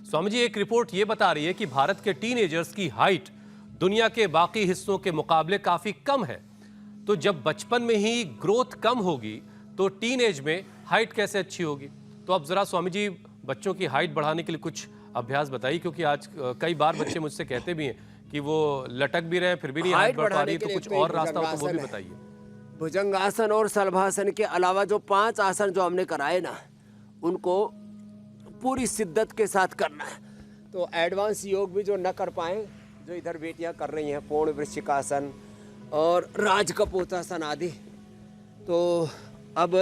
स्वामी जी, एक रिपोर्ट ये बता रही है कि भारत के टीनेजर्स की हाइट दुनिया के बाकी हिस्सों के मुकाबले काफी कम है। तो जब बचपन में ही ग्रोथ कम होगी तो टीनेज में हाइट कैसे अच्छी होगी? तो अब जरा स्वामी जी बच्चों की हाइट बढ़ाने के लिए कुछ अभ्यास बताइए, क्योंकि आज कई बार बच्चे मुझसे कहते भी हैं कि वो लटक भी रहे हैं फिर भी नहीं हाइट बढ़ पा रही, तो कुछ और रास्ता हो तो वो भी बताइए। भुजंगासन और शलभासन के अलावा जो 5 आसन जो हमने कराए ना, उनको पूरी शिद्दत के साथ करना है। तो एडवांस योग भी जो न कर पाए, जो इधर बेटियां कर रही हैं, पूर्ण वृश्चिकासन और राजकपोतासन आदि, तो अब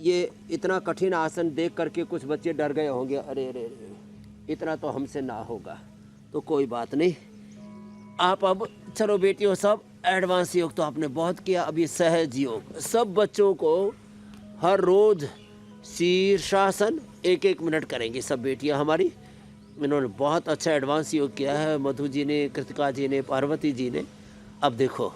ये इतना कठिन आसन देख करके कुछ बच्चे डर गए होंगे, अरे अरे अरे इतना तो हमसे ना होगा। तो कोई बात नहीं, आप अब चलो बेटियों, सब एडवांस योग तो आपने बहुत किया, अब ये सहज योग सब बच्चों को हर रोज शीर्षासन 1-1 मिनट करेंगे सब बेटियां हमारी। इन्होंने बहुत अच्छा एडवांस योग किया है, मधु जी ने, कृतिका जी ने, पार्वती जी ने। अब देखो,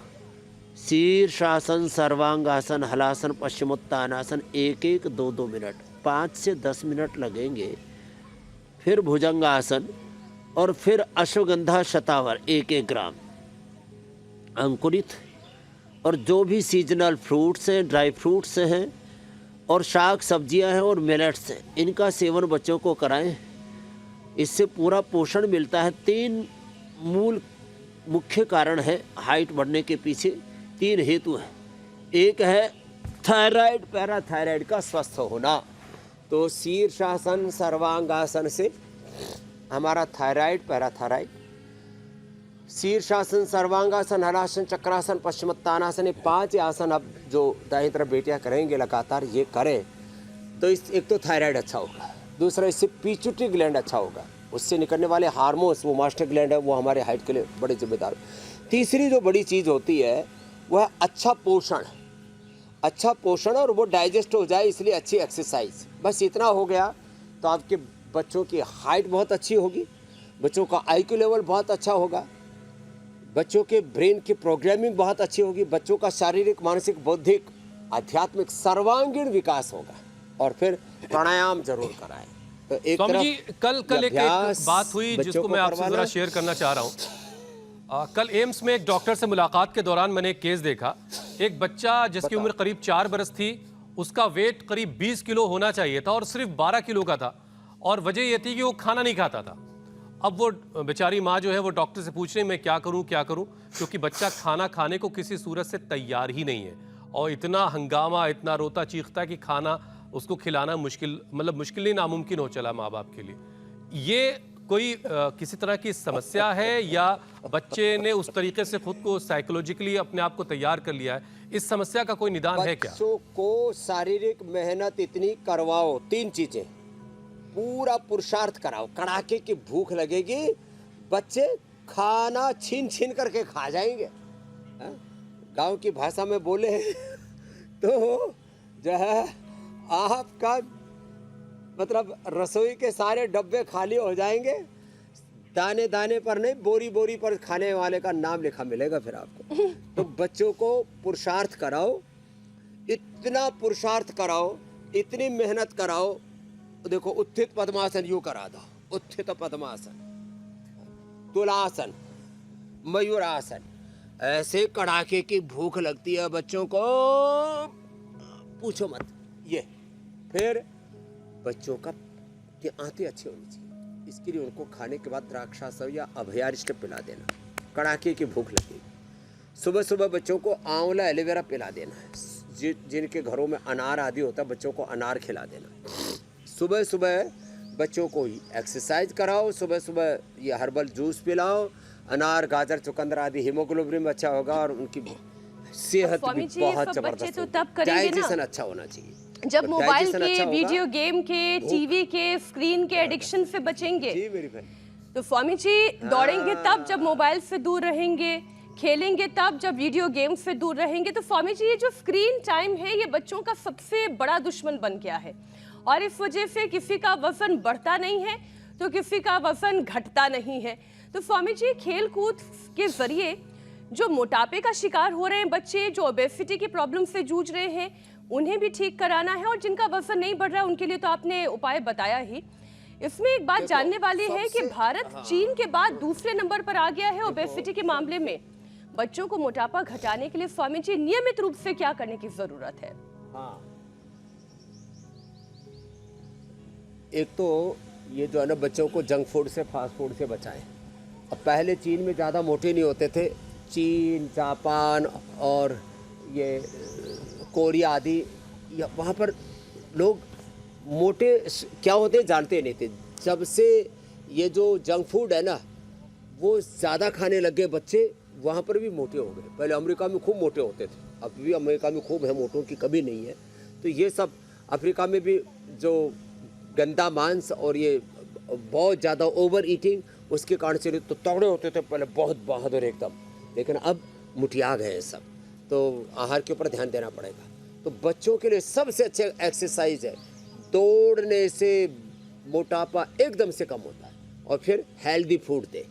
शीर्षासन, सर्वांगासन, हलासन, पश्चिमोत्तानासन 1-1, 2-2 मिनट, 5 से 10 मिनट लगेंगे। फिर भुजंगासन और फिर अश्वगंधा शतावर 1-1 ग्राम अंकुरित, और जो भी सीजनल फ्रूट्स हैं, ड्राई फ्रूट्स हैं और शाक सब्जियां हैं और मिलेट्स हैं, इनका सेवन बच्चों को कराएं। इससे पूरा पोषण मिलता है। 3 मूल मुख्य कारण है हाइट बढ़ने के पीछे, 3 हेतु हैं। एक है थायराइड, पैराथायराइड का स्वस्थ होना। तो शीर्षासन, सर्वांगासन से हमारा थायराइड, पैराथायराइड, शीर्षासन, सर्वांगासन, हलासन, चक्रासन, पश्चिमोत्तानासन, ये 5 आसन अब जो दाएं तरफ बेटियां करेंगे लगातार, ये करें तो इस एक तो थायराइड अच्छा होगा, दूसरा इससे पिट्यूटरी ग्लैंड अच्छा होगा, उससे निकलने वाले हार्मोन्स, वो मास्टर ग्लैंड है, वो हमारे हाइट के लिए बड़े जिम्मेदार। तीसरी जो बड़ी चीज़ होती है वह अच्छा पोषण, अच्छा पोषण और वो डाइजेस्ट हो जाए, इसलिए अच्छी एक्सरसाइज। बस इतना हो गया तो आपके बच्चों की हाइट बहुत अच्छी होगी, बच्चों का IQ लेवल बहुत अच्छा होगा, बच्चों के ब्रेन की प्रोग्रामिंग बहुत अच्छी होगी, बच्चों का शारीरिक, मानसिक, बौद्धिक, आध्यात्मिक सर्वांगीण विकास होगा। और फिर प्राणायाम जरूर कराएं। तो एक स्वामी जी, कल एक बात हुई जिसको मैं आपसे जरा शेयर करना चाह रहा हूँ। कल एम्स में एक डॉक्टर से मुलाकात के दौरान मैंने एक केस देखा। एक बच्चा जिसकी उम्र करीब 4 बरस थी, उसका वेट करीब 20 किलो होना चाहिए था और सिर्फ 12 किलो का था, और वजह यह थी कि वो खाना नहीं खाता था। अब वो बेचारी माँ जो है वो डॉक्टर से पूछ रही, मैं क्या करूं, क्योंकि बच्चा खाना खाने को किसी सूरत से तैयार ही नहीं है, और इतना हंगामा, इतना रोता चीखता है कि खाना उसको खिलाना मुश्किल, मतलब मुश्किल नहीं, नामुमकिन हो चला माँ बाप के लिए। ये कोई किसी तरह की समस्या है या बच्चे ने उस तरीके से खुद को साइकोलॉजिकली अपने आप को तैयार कर लिया है? इस समस्या का कोई निदान है क्या? बच्चों को शारीरिक मेहनत इतनी करवाओ, 3 चीजें, पूरा पुरुषार्थ कराओ, कड़ाके की भूख लगेगी, बच्चे खाना छीन छीन करके खा जाएंगे। गांव की भाषा में बोले तो जो है आपका मतलब रसोई के सारे डब्बे खाली हो जाएंगे, दाने दाने पर नहीं, बोरी बोरी पर खाने वाले का नाम लिखा मिलेगा फिर आपको। तो बच्चों को पुरुषार्थ कराओ, इतना पुरुषार्थ कराओ, इतनी मेहनत कराओ। देखो, उत्थित पद्मासन यूं करा दो, उत्थित पद्मासन, तुलासन, मयूरासन, ऐसे कड़ाके की भूख लगती है बच्चों को, पूछो मत। ये फिर बच्चों का आंतें अच्छी होनी चाहिए, इसके लिए उनको खाने के बाद द्राक्षासव या अभयारिष्ट पिला देना, कड़ाके की भूख लगेगी। सुबह सुबह बच्चों को आंवला, एलोवेरा पिला देना है। जिनके घरों में अनार आदि होता है, बच्चों को अनार खिला देना। सुबह सुबह बच्चों को एक्सरसाइज कराओ, सुबह सुबह ये हर्बल जूस पिलाओ, अनार, गाजर, चुकंदर आदि, हीमोग्लोबिन अच्छा होगा और उनकी सेहत भी बहुत जबरदस्त होगी। डाइजेशन अच्छा होना चाहिए। जब मोबाइल के, वीडियो गेम के, टीवी के, स्क्रीन के एडिक्शन से बचेंगे जी मेरी बहन, तो स्वामी जी दौड़ेंगे तब जब मोबाइल से दूर रहेंगे, खेलेंगे तब जब वीडियो गेम से दूर रहेंगे। तो स्वामी जी, ये जो स्क्रीन टाइम है ये बच्चों का सबसे बड़ा दुश्मन बन गया है, और इस वजह से किसी का वजन बढ़ता नहीं है तो किसी का वजन घटता नहीं है। तो स्वामी जी, खेल कूद के जरिए जो मोटापे का शिकार हो रहे हैं बच्चे, जो ओबेसिटी की प्रॉब्लम से जूझ रहे हैं, उन्हें भी ठीक कराना है, और जिनका वजन नहीं बढ़ रहा है उनके लिए तो आपने उपाय बताया ही। इसमें एक बात जानने वाली है कि भारत चीन के बाद दूसरे नंबर पर आ गया है ओबेसिटी के मामले में। बच्चों को मोटापा घटाने के लिए स्वामी जी नियमित रूप से क्या करने की जरूरत है? हाँ, एक तो ये जो है ना, बच्चों को जंक फूड से, फास्ट फूड से बचाएं। अब पहले चीन में ज़्यादा मोटे नहीं होते थे। चीन, जापान और ये कोरिया आदि, वहाँ पर लोग मोटे क्या होते जानते नहीं थे। जब से ये जो जंक फूड है ना, वो ज़्यादा खाने लग गए बच्चे, वहाँ पर भी मोटे हो गए। पहले अमेरिका में खूब मोटे होते थे, अब भी अमेरिका में खूब है, मोटों की कमी नहीं है। तो ये सब अफ्रीका में भी जो गंदा मांस और ये बहुत ज़्यादा ओवर ईटिंग, उसके कारण से तो तगड़े होते थे पहले, बहुत बहादुर एकदम, लेकिन अब मुठिया गए हैं सब। तो आहार के ऊपर ध्यान देना पड़ेगा। तो बच्चों के लिए सबसे अच्छे एक्सरसाइज है, दौड़ने से मोटापा एकदम से कम होता है। और फिर हेल्दी फूड दे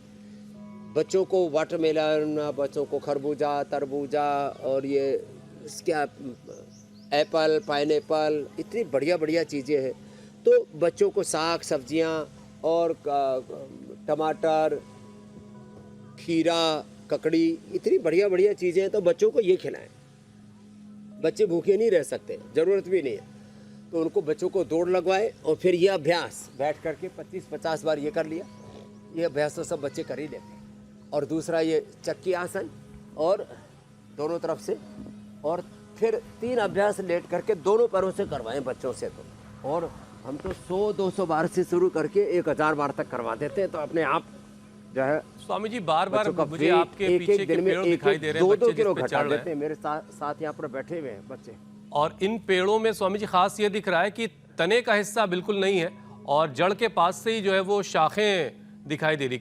बच्चों को, वाटरमेलन, बच्चों को खरबूजा, तरबूजा और ये क्या एप्पल, पाइनएप्पल, इतनी बढ़िया बढ़िया चीज़ें हैं। तो बच्चों को साग सब्जियां और टमाटर, खीरा, ककड़ी, इतनी बढ़िया बढ़िया चीज़ें हैं, तो बच्चों को ये खिलाएं। बच्चे भूखे नहीं रह सकते, ज़रूरत भी नहीं है। तो उनको, बच्चों को दौड़ लगवाएं और फिर ये अभ्यास बैठ करके 25-50 बार ये कर लिया। ये अभ्यास तो सब बच्चे कर ही लेते हैं। और दूसरा ये चक्की आसन, और दोनों तरफ से, और फिर 3 अभ्यास लेट करके दोनों पैरों से करवाएं बच्चों से। तो और हम तो 100-200 बार से शुरू करके 1000 बार तक करवा देते हैं। तो अपने आप जो है स्वामी जी, बार बार मुझे आपके एक पीछे के पेड़ दिखाई दे रहे हैं, 2-2 बच्चे किलो जिस पे घटा चढ़ रहे देते हैं। मेरे साथ यहाँ पर बैठे हुए हैं बच्चे। और इन पेड़ों में स्वामी जी खास ये दिख रहा है कि तने का हिस्सा बिल्कुल नहीं है और जड़ के पास से ही जो है वो शाखें दिखाई दे रही।